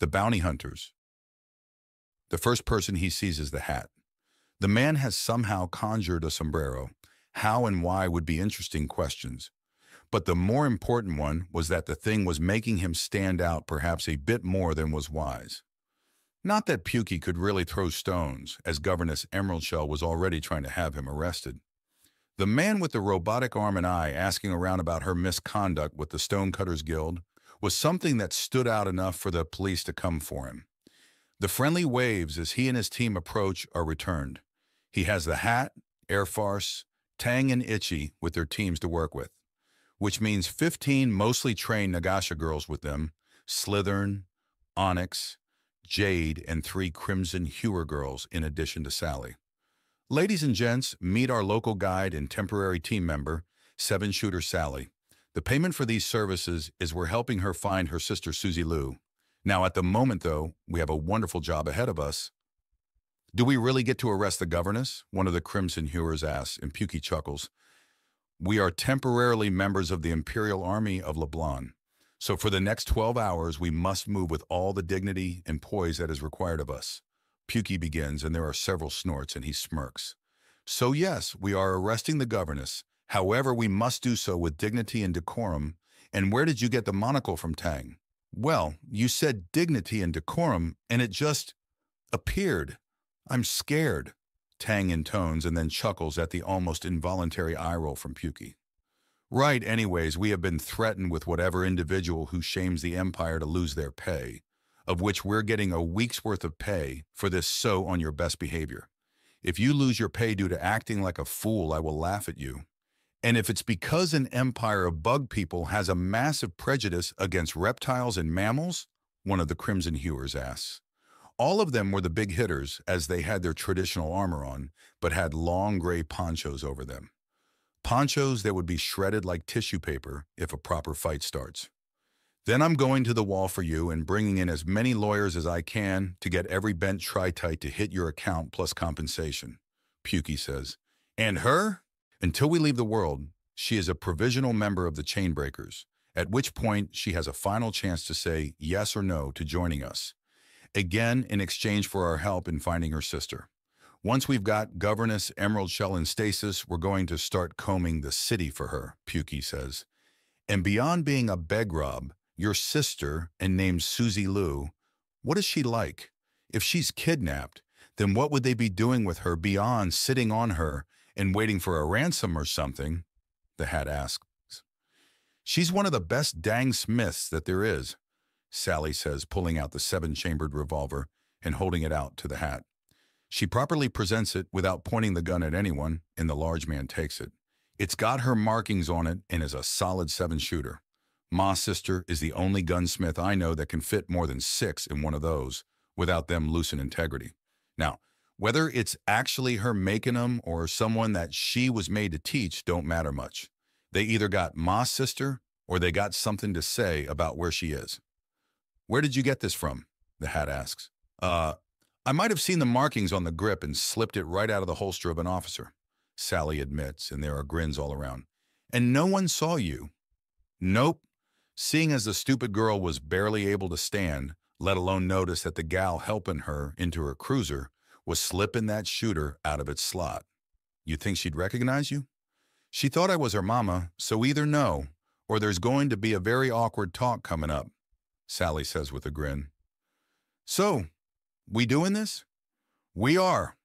The bounty hunters. The first person he sees is the hat. The man has somehow conjured a sombrero. How and why would be interesting questions. But the more important one was that the thing was making him stand out perhaps a bit more than was wise. Not that Pukey could really throw stones, as Governess Emeraldshell was already trying to have him arrested. The man with the robotic arm and eye asking around about her misconduct with the Stonecutters Guild was something that stood out enough for the police to come for him. The friendly waves as he and his team approach are returned. He has the Hat, Airfarce, Tang, and Itchy with their teams to work with, which means 15 mostly trained Nagasha girls with them, Slithern, Onyx, Jade, and 3 Crimson Hewer girls in addition to Sally. Ladies and gents, meet our local guide and temporary team member, 7-shooter Sally. The payment for these services is we're helping her find her sister Susie Lou. Now at the moment though, we have a wonderful job ahead of us. Do we really get to arrest the governess? One of the Crimson Hewers asks, and Pukey chuckles. We are temporarily members of the Imperial Army of LeBlanc. So for the next 12 hours, we must move with all the dignity and poise that is required of us. Pukey begins, and there are several snorts, and he smirks. So yes, we are arresting the governess. However, we must do so with dignity and decorum. And where did you get the monocle from, Tang? Well, you said dignity and decorum, and it just appeared. I'm scared, Tang intones and then chuckles at the almost involuntary eye roll from Pukey. Right, anyways, we have been threatened with whatever individual who shames the Empire to lose their pay, of which we're getting a week's worth of pay for this so on your best behavior. If you lose your pay due to acting like a fool, I will laugh at you. And if it's because an empire of bug people has a massive prejudice against reptiles and mammals, one of the Crimson Hewers asks. All of them were the big hitters as they had their traditional armor on, but had long gray ponchos over them. Ponchos that would be shredded like tissue paper if a proper fight starts. Then I'm going to the wall for you and bringing in as many lawyers as I can to get every bent tri-tite to hit your account plus compensation, Pukey says. And her? Until we leave the world, she is a provisional member of the Chainbreakers, at which point she has a final chance to say yes or no to joining us. Again, in exchange for our help in finding her sister. Once we've got Governess Emeraldshell in stasis, we're going to start combing the city for her, Pukey says. And beyond being a begrob, your sister, and named Susie Lou, what is she like? If she's kidnapped, then what would they be doing with her beyond sitting on her and waiting for a ransom or something? The Hat asks. She's one of the best dang smiths that there is, Sally says, pulling out the 7-chambered revolver and holding it out to the Hat. She properly presents it without pointing the gun at anyone, and the large man takes it. It's got her markings on it and is a solid 7-shooter. Ma sister is the only gunsmith I know that can fit more than 6 in one of those without them losing integrity. Now, whether it's actually her making them or someone that she was made to teach don't matter much. They either got Ma sister or they got something to say about where she is. Where did you get this from? The Hat asks. I might have seen the markings on the grip and slipped it right out of the holster of an officer, Sally admits, and there are grins all around. And no one saw you? Nope. Seeing as the stupid girl was barely able to stand, let alone notice that the gal helping her into her cruiser was slipping that shooter out of its slot. You think she'd recognize you? She thought I was her mama, so either no, or there's going to be a very awkward talk coming up, Sally says with a grin. So, we doing this? We are,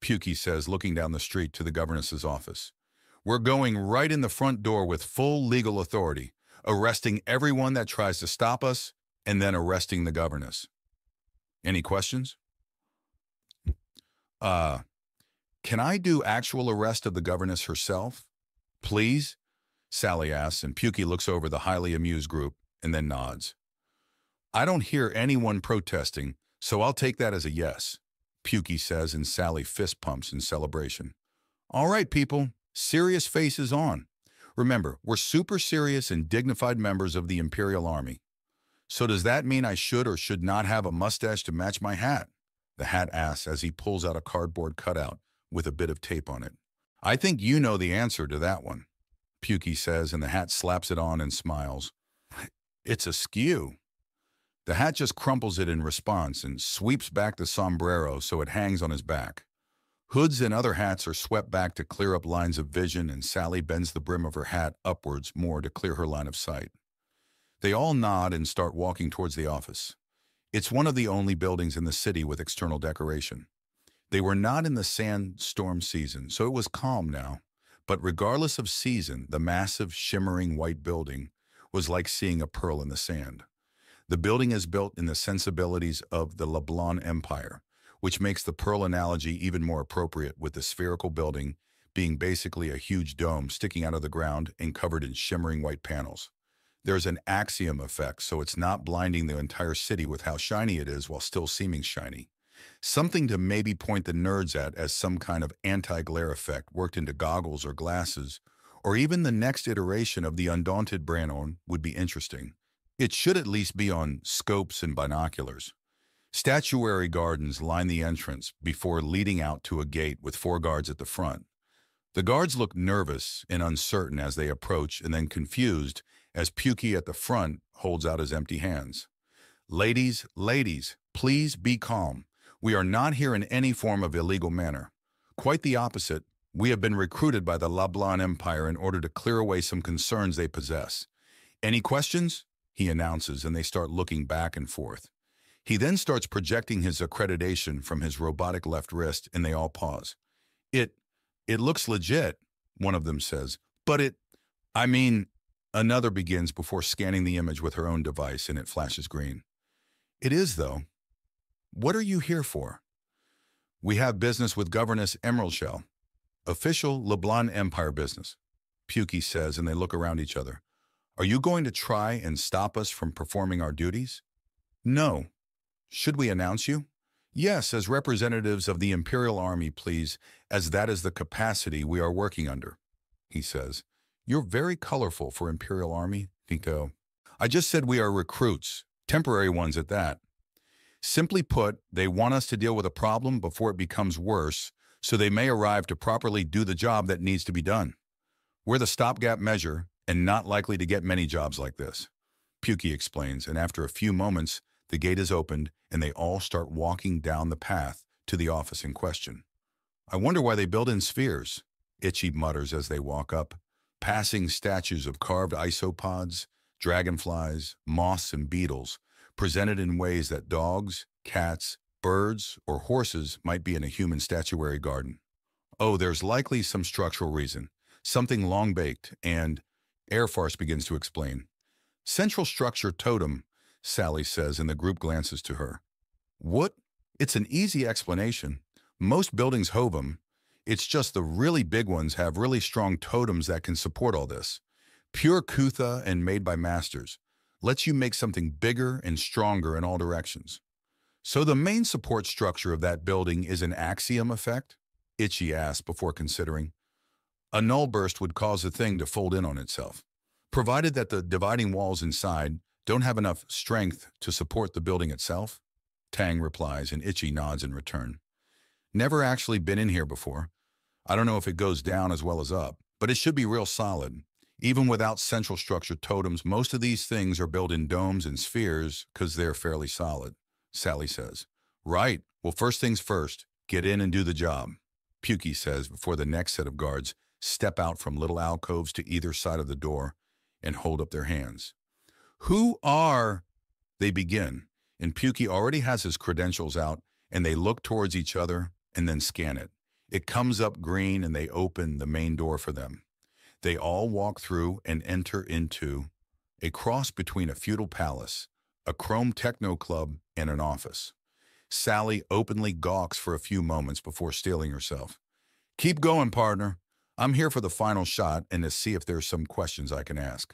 Pukey says, looking down the street to the governess's office. We're going right in the front door with full legal authority, arresting everyone that tries to stop us, and then arresting the governess. Any questions? Can I do actual arrest of the governess herself? Please? Sally asks, and Pukey looks over the highly amused group and then nods. I don't hear anyone protesting, so I'll take that as a yes, Pukey says, and Sally fist pumps in celebration. All right, people, serious faces on. Remember, we're super serious and dignified members of the Imperial Army. So does that mean I should or should not have a mustache to match my hat? The Hat asks as he pulls out a cardboard cutout with a bit of tape on it. I think you know the answer to that one, Pukey says, and the Hat slaps it on and smiles. It's askew. The hat just crumples it in response and sweeps back the sombrero so it hangs on his back. Hoods and other hats are swept back to clear up lines of vision, and Sally bends the brim of her hat upwards more to clear her line of sight. They all nod and start walking towards the office. It's one of the only buildings in the city with external decoration. They were not in the sandstorm season, so it was calm now. But regardless of season, the massive, shimmering white building was like seeing a pearl in the sand. The building is built in the sensibilities of the Leblon Empire, which makes the pearl analogy even more appropriate, with the spherical building being basically a huge dome sticking out of the ground and covered in shimmering white panels. There's an axiom effect, so it's not blinding the entire city with how shiny it is while still seeming shiny. Something to maybe point the nerds at as some kind of anti-glare effect worked into goggles or glasses, or even the next iteration of the undaunted Brannon would be interesting. It should at least be on scopes and binoculars. Statuary gardens line the entrance before leading out to a gate with 4 guards at the front. The guards look nervous and uncertain as they approach, and then confused as Pukey at the front holds out his empty hands. Ladies, please be calm. We are not here in any form of illegal manner. Quite the opposite. We have been recruited by the Leblon Empire in order to clear away some concerns they possess. Any questions? He announces, and they start looking back and forth. He then starts projecting his accreditation from his robotic left wrist, and they all pause. It looks legit, one of them says. But another begins before scanning the image with her own device, and it flashes green. It is, though. What are you here for? We have business with Governess Emeraldshell. Official Leblon Empire business, Pukey says, and they look around each other. Are you going to try and stop us from performing our duties? No. Should we announce you? Yes, as representatives of the Imperial Army, please, as that is the capacity we are working under, he says. You're very colorful for Imperial Army, Nico. I just said we are recruits, temporary ones at that. Simply put, they want us to deal with a problem before it becomes worse, so they may arrive to properly do the job that needs to be done. We're the stopgap measure, and not likely to get many jobs like this, Pukey explains, and after a few moments, the gate is opened, and they all start walking down the path to the office in question. I wonder why they build in spheres, Itchy mutters as they walk up, passing statues of carved isopods, dragonflies, moths, and beetles, presented in ways that dogs, cats, birds, or horses might be in a human statuary garden. Oh, there's likely some structural reason, something long-baked, and Airfarce begins to explain. Central structure totem, Sally says, and the group glances to her. What? It's an easy explanation. Most buildings have them. It's just the really big ones have really strong totems that can support all this. Pure Kutha and made by masters. Lets you make something bigger and stronger in all directions. So the main support structure of that building is an axiom effect? Itchy asked before considering. A null burst would cause the thing to fold in on itself, provided that the dividing walls inside don't have enough strength to support the building itself, Tang replies, and Itchy nods in return. Never actually been in here before. I don't know if it goes down as well as up, but it should be real solid. Even without central structure totems, most of these things are built in domes and spheres because they're fairly solid, Sally says. Right. Well, first things first, get in and do the job, Pukey says before the next set of guards step out from little alcoves to either side of the door and hold up their hands. Who are... They begin, and Pukey already has his credentials out, and they look towards each other and then scan it. It comes up green, and they open the main door for them. They all walk through and enter into a cross between a feudal palace, a chrome techno club, and an office. Sally openly gawks for a few moments before steeling herself. Keep going, partner. I'm here for the final shot and to see if there's some questions I can ask.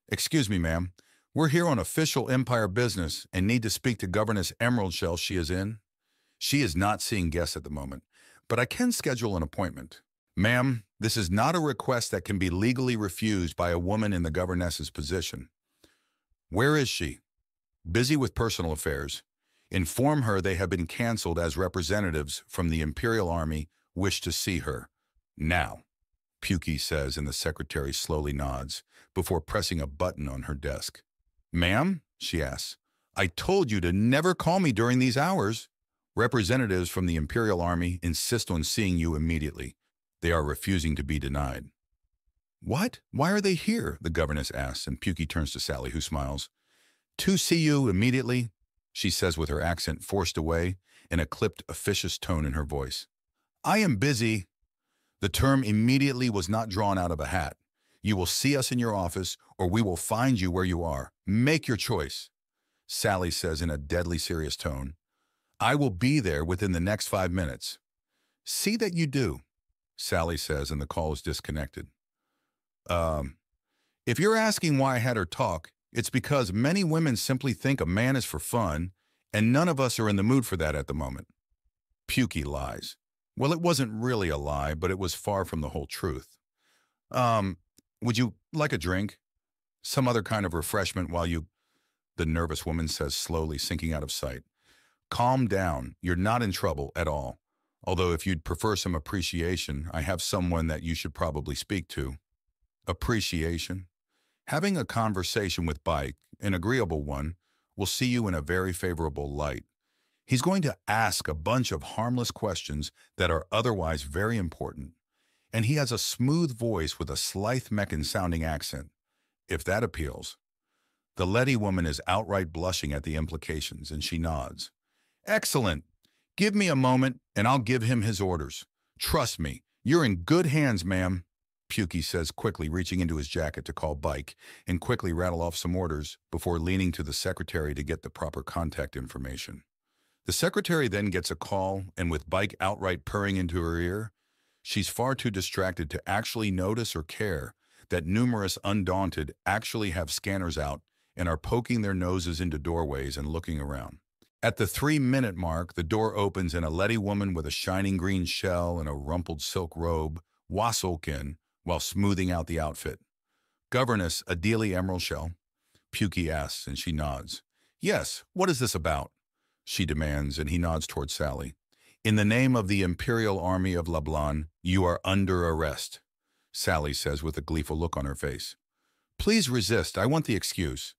Excuse me, ma'am. We're here on official Empire business and need to speak to Governess Emeraldshell. She is in. She is not seeing guests at the moment, but I can schedule an appointment. Ma'am, this is not a request that can be legally refused by a woman in the governess's position. Where is she? Busy with personal affairs. Inform her they have been canceled as representatives from the Imperial Army wish to see her. Now, Pukey says, and the secretary slowly nods before pressing a button on her desk. Ma'am? She asks. I told you to never call me during these hours. Representatives from the Imperial Army insist on seeing you immediately. They are refusing to be denied. What? Why are they here? The governess asks, and Pukey turns to Sally, who smiles. To see you immediately, she says with her accent forced away and a clipped, officious tone in her voice. I am busy. The term immediately was not drawn out of a hat. You will see us in your office, or we will find you where you are. Make your choice. Sally says in a deadly serious tone. I will be there within the next 5 minutes. See that you do, Sally says, and the call is disconnected. If you're asking why I had her talk, it's because many women simply think a man is for fun, and none of us are in the mood for that at the moment. Pukey lies. Well, it wasn't really a lie, but it was far from the whole truth. Would you like a drink? Some other kind of refreshment while you... The nervous woman says slowly, sinking out of sight. Calm down. You're not in trouble at all. Although if you'd prefer some appreciation, I have someone that you should probably speak to. Appreciation? Having a conversation with Bike, an agreeable one, will see you in a very favorable light. He's going to ask a bunch of harmless questions that are otherwise very important. And he has a smooth voice with a Slith-Meccan-sounding accent, if that appeals. The Letty woman is outright blushing at the implications, and she nods. Excellent. Give me a moment, and I'll give him his orders. Trust me, you're in good hands, ma'am, Pukey says quickly, reaching into his jacket to call Bike and quickly rattle off some orders before leaning to the secretary to get the proper contact information. The secretary then gets a call, and with Bike outright purring into her ear, she's far too distracted to actually notice or care that numerous Undaunted actually have scanners out and are poking their noses into doorways and looking around. At the 3-minute mark, the door opens and a Letty woman with a shining green shell and a rumpled silk robe wassels in while smoothing out the outfit. Governess Adelie Emerald Shell, Pukey asks, and she nods. Yes, what is this about? She demands, and he nods toward Sally. In the name of the Imperial Army of Leblanc, you are under arrest, Sally says with a gleeful look on her face. Please resist, I want the excuse.